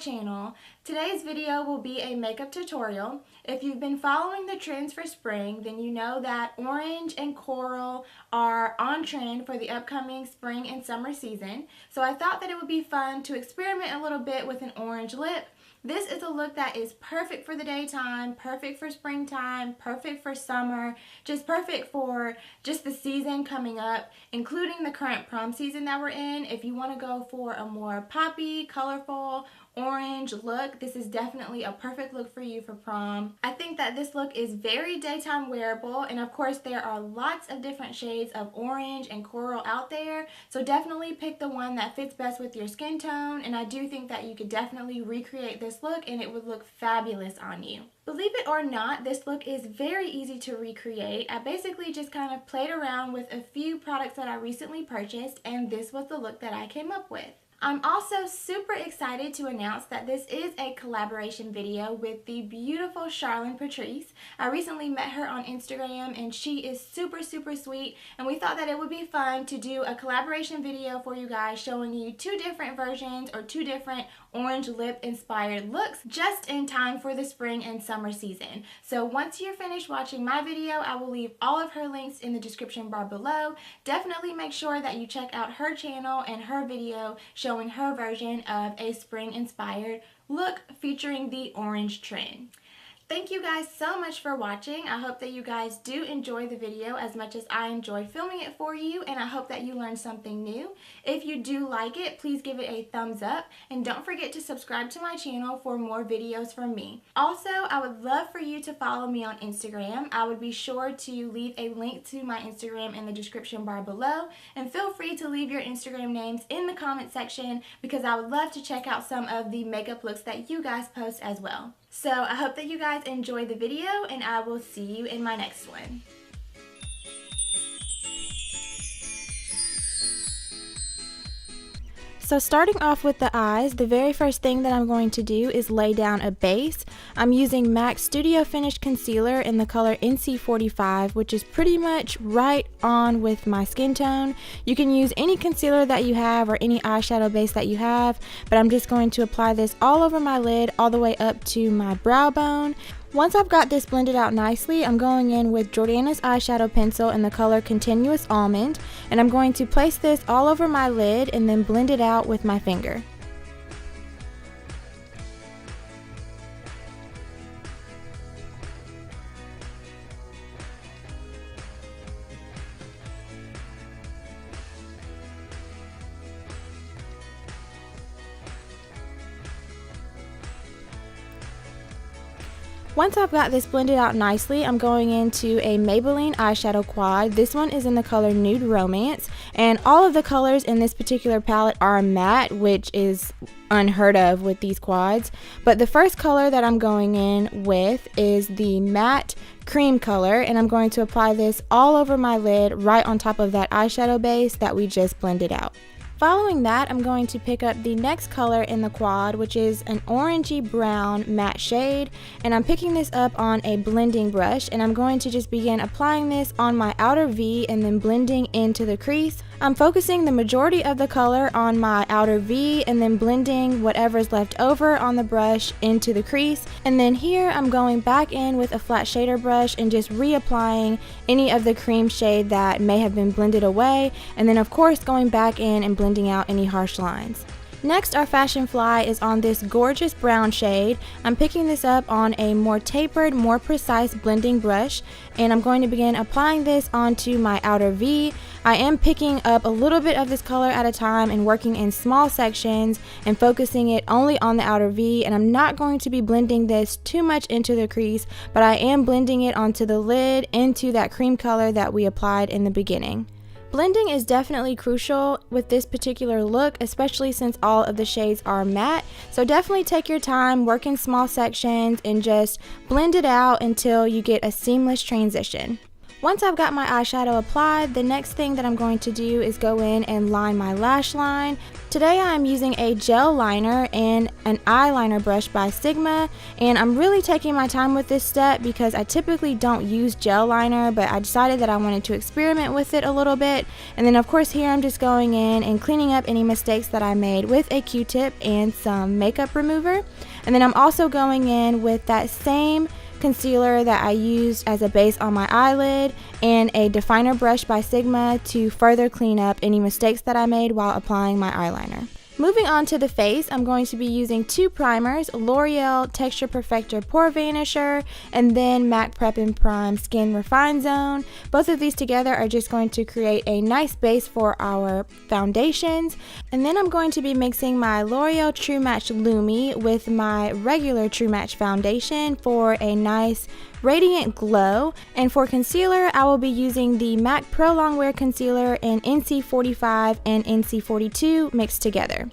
channel. Today's video will be a makeup tutorial. If you've been following the trends for spring, then you know that orange and coral are on trend for the upcoming spring and summer season. So I thought that it would be fun to experiment a little bit with an orange lip. This is a look that is perfect for the daytime, perfect for springtime, perfect for summer, just perfect for just the season coming up, including the current prom season that we're in. If you want to go for a more poppy, colorful, orange look, this is definitely a perfect look for you for prom. I think that this look is very daytime wearable, and of course there are lots of different shades of orange and coral out there, so definitely pick the one that fits best with your skin tone, and I do think that you could definitely recreate this look and it would look fabulous on you. Believe it or not, this look is very easy to recreate. I basically just kind of played around with a few products that I recently purchased, and this was the look that I came up with. I'm also super excited to announce that this is a collaboration video with the beautiful Charlion Patrice. I recently met her on Instagram and she is super sweet, and we thought that it would be fun to do a collaboration video for you guys showing you two different versions or two different orange lip inspired looks just in time for the spring and summer season. So once you're finished watching my video, I will leave all of her links in the description bar below. Definitely make sure that you check out her channel and her video showing her version of a spring inspired look featuring the orange trend. Thank you guys so much for watching. I hope that you guys do enjoy the video as much as I enjoyed filming it for you, and I hope that you learned something new. If you do like it, please give it a thumbs up, and don't forget to subscribe to my channel for more videos from me. Also, I would love for you to follow me on Instagram. I would be sure to leave a link to my Instagram in the description bar below, and feel free to leave your Instagram names in the comment section because I would love to check out some of the makeup looks that you guys post as well. So I hope that you guys enjoyed the video, and I will see you in my next one. So starting off with the eyes, the very first thing that I'm going to do is lay down a base. I'm using MAC Studio Finish Concealer in the color NC45, which is pretty much right on with my skin tone. You can use any concealer that you have or any eyeshadow base that you have, but I'm just going to apply this all over my lid all the way up to my brow bone. Once I've got this blended out nicely, I'm going in with Jordana's eyeshadow pencil in the color Continuous Almond, and I'm going to place this all over my lid and then blend it out with my finger. Once I've got this blended out nicely, I'm going into a Maybelline eyeshadow quad. This one is in the color Nude Romance, and all of the colors in this particular palette are matte, which is unheard of with these quads. But the first color that I'm going in with is the matte cream color, and I'm going to apply this all over my lid right on top of that eyeshadow base that we just blended out. Following that, I'm going to pick up the next color in the quad, which is an orangey brown matte shade, and I'm picking this up on a blending brush, and I'm going to just begin applying this on my outer V and then blending into the crease. I'm focusing the majority of the color on my outer V and then blending whatever's left over on the brush into the crease, and then here I'm going back in with a flat shader brush and just reapplying any of the cream shade that may have been blended away, and then of course going back in and blending out any harsh lines. Next, our Fashion Fly is on this gorgeous brown shade. I'm picking this up on a more tapered, more precise blending brush, and I'm going to begin applying this onto my outer V. I am picking up a little bit of this color at a time and working in small sections and focusing it only on the outer V, and I'm not going to be blending this too much into the crease, but I am blending it onto the lid into that cream color that we applied in the beginning. Blending is definitely crucial with this particular look, especially since all of the shades are matte, so definitely take your time, work in small sections, and just blend it out until you get a seamless transition. Once I've got my eyeshadow applied, the next thing that I'm going to do is go in and line my lash line. Today I'm using a gel liner and an eyeliner brush by Sigma, and I'm really taking my time with this step because I typically don't use gel liner, but I decided that I wanted to experiment with it a little bit. And then of course here I'm just going in and cleaning up any mistakes that I made with a Q-tip and some makeup remover. And then I'm also going in with that same concealer that I used as a base on my eyelid and a definer brush by Sigma to further clean up any mistakes that I made while applying my eyeliner. Moving on to the face, I'm going to be using two primers, L'Oreal Texture Perfector Pore Vanisher and then MAC Prep and Prime Skin Refine Zone. Both of these together are just going to create a nice base for our foundations. And then I'm going to be mixing my L'Oreal True Match Lumi with my regular True Match foundation for a nice radiant glow. And for concealer, I will be using the MAC Pro Longwear Concealer in NC45 and NC42 mixed together.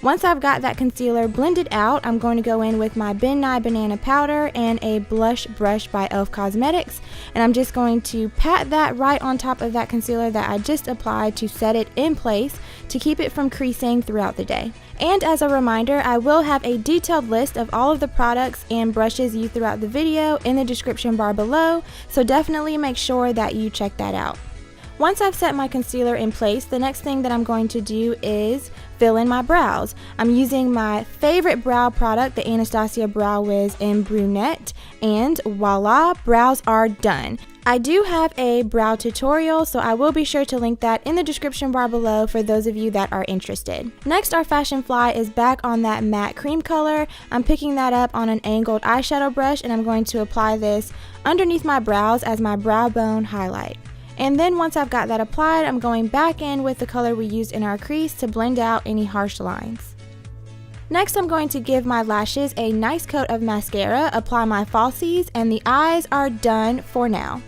Once I've got that concealer blended out, I'm going to go in with my Ben Nye Banana Powder and a blush brush by e.l.f. Cosmetics, and I'm just going to pat that right on top of that concealer that I just applied to set it in place to keep it from creasing throughout the day. And as a reminder, I will have a detailed list of all of the products and brushes used throughout the video in the description bar below, so definitely make sure that you check that out. Once I've set my concealer in place, the next thing that I'm going to do is fill in my brows. I'm using my favorite brow product, the Anastasia Brow Wiz in Brunette, and voila, brows are done. I do have a brow tutorial, so I will be sure to link that in the description bar below for those of you that are interested. Next, our Fashion Fly is back on that matte cream color. I'm picking that up on an angled eyeshadow brush, and I'm going to apply this underneath my brows as my brow bone highlight. And then once I've got that applied, I'm going back in with the color we used in our crease to blend out any harsh lines. Next, I'm going to give my lashes a nice coat of mascara, apply my falsies, and the eyes are done for now.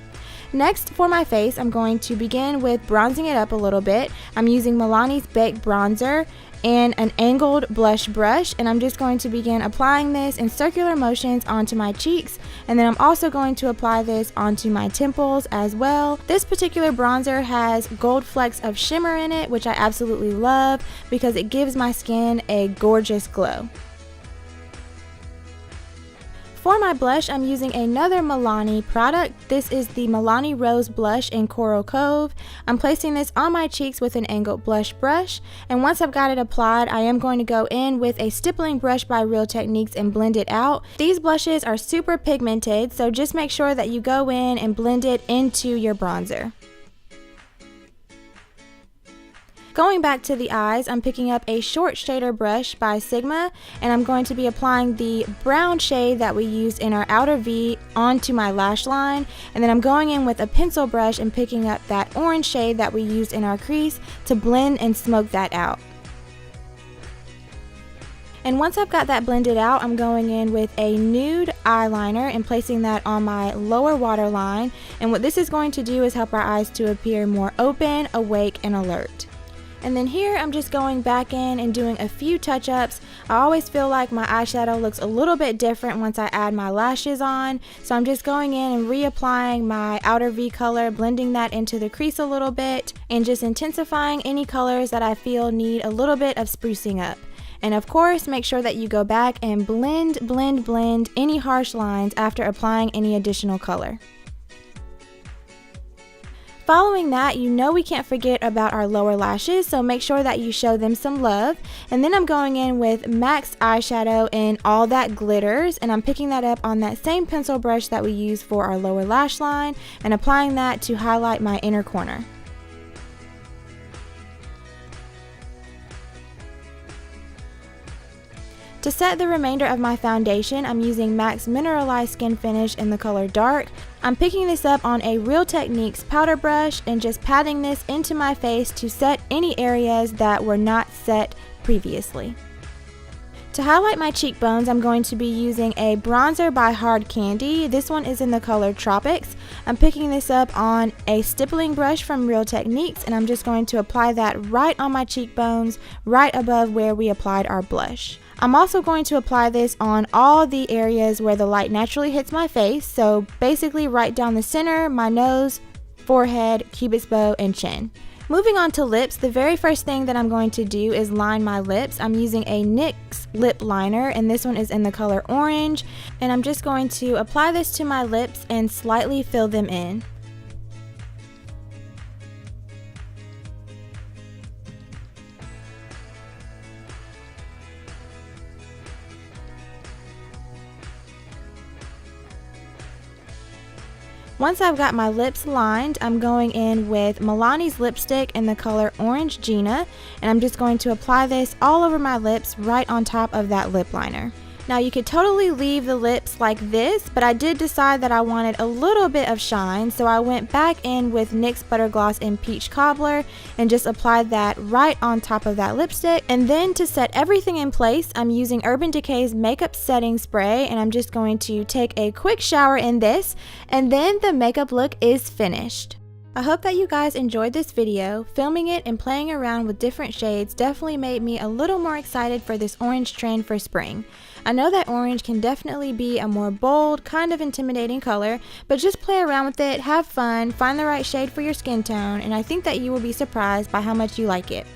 Next, for my face, I'm going to begin with bronzing it up a little bit. I'm using Milani's Baked Bronzer and an angled blush brush, and I'm just going to begin applying this in circular motions onto my cheeks, and then I'm also going to apply this onto my temples as well. This particular bronzer has gold flecks of shimmer in it, which I absolutely love because it gives my skin a gorgeous glow. For my blush, I'm using another Milani product. This is the Milani Rose Blush in Coral Cove. I'm placing this on my cheeks with an angled blush brush, and once I've got it applied, I am going to go in with a stippling brush by Real Techniques and blend it out. These blushes are super pigmented, so just make sure that you go in and blend it into your bronzer. Going back to the eyes, I'm picking up a short shader brush by Sigma, and I'm going to be applying the brown shade that we used in our outer V onto my lash line, and then I'm going in with a pencil brush and picking up that orange shade that we used in our crease to blend and smoke that out. And once I've got that blended out, I'm going in with a nude eyeliner and placing that on my lower waterline, and what this is going to do is help our eyes to appear more open, awake, and alert. And then here I'm just going back in and doing a few touch-ups. I always feel like my eyeshadow looks a little bit different once I add my lashes on, so I'm just going in and reapplying my outer V color, blending that into the crease a little bit, and just intensifying any colors that I feel need a little bit of sprucing up. And of course, make sure that you go back and blend any harsh lines after applying any additional color. Following that, you know we can't forget about our lower lashes, so make sure that you show them some love. And then I'm going in with MAC's eyeshadow in All That Glitters, and I'm picking that up on that same pencil brush that we used for our lower lash line and applying that to highlight my inner corner. To set the remainder of my foundation, I'm using MAC's Mineralized Skin Finish in the color Dark. I'm picking this up on a Real Techniques powder brush and just patting this into my face to set any areas that were not set previously. To highlight my cheekbones, I'm going to be using a bronzer by Hard Candy. This one is in the color Tropics. I'm picking this up on a stippling brush from Real Techniques, and I'm just going to apply that right on my cheekbones, right above where we applied our blush. I'm also going to apply this on all the areas where the light naturally hits my face, so basically right down the center, my nose, forehead, cupid's bow, and chin. Moving on to lips, the very first thing that I'm going to do is line my lips. I'm using a NYX lip liner, and this one is in the color orange, and I'm just going to apply this to my lips and slightly fill them in. Once I've got my lips lined, I'm going in with Milani's lipstick in the color Orange Gina, and I'm just going to apply this all over my lips right on top of that lip liner. Now you could totally leave the lips like this, but I did decide that I wanted a little bit of shine, so I went back in with NYX Butter Gloss in Peach Cobbler and just applied that right on top of that lipstick. And then to set everything in place, I'm using Urban Decay's makeup setting spray, and I'm just going to take a quick shower in this, and then the makeup look is finished. I hope that you guys enjoyed this video. Filming it and playing around with different shades definitely made me a little more excited for this orange trend for spring. I know that orange can definitely be a more bold, kind of intimidating color, but just play around with it, have fun, find the right shade for your skin tone, and I think that you will be surprised by how much you like it.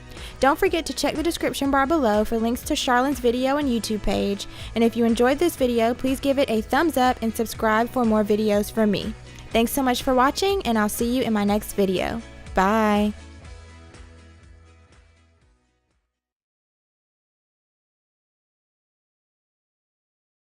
Don't forget to check the description bar below for links to Charlion's video and YouTube page, and if you enjoyed this video, please give it a thumbs up and subscribe for more videos from me. Thanks so much for watching, and I'll see you in my next video. Bye!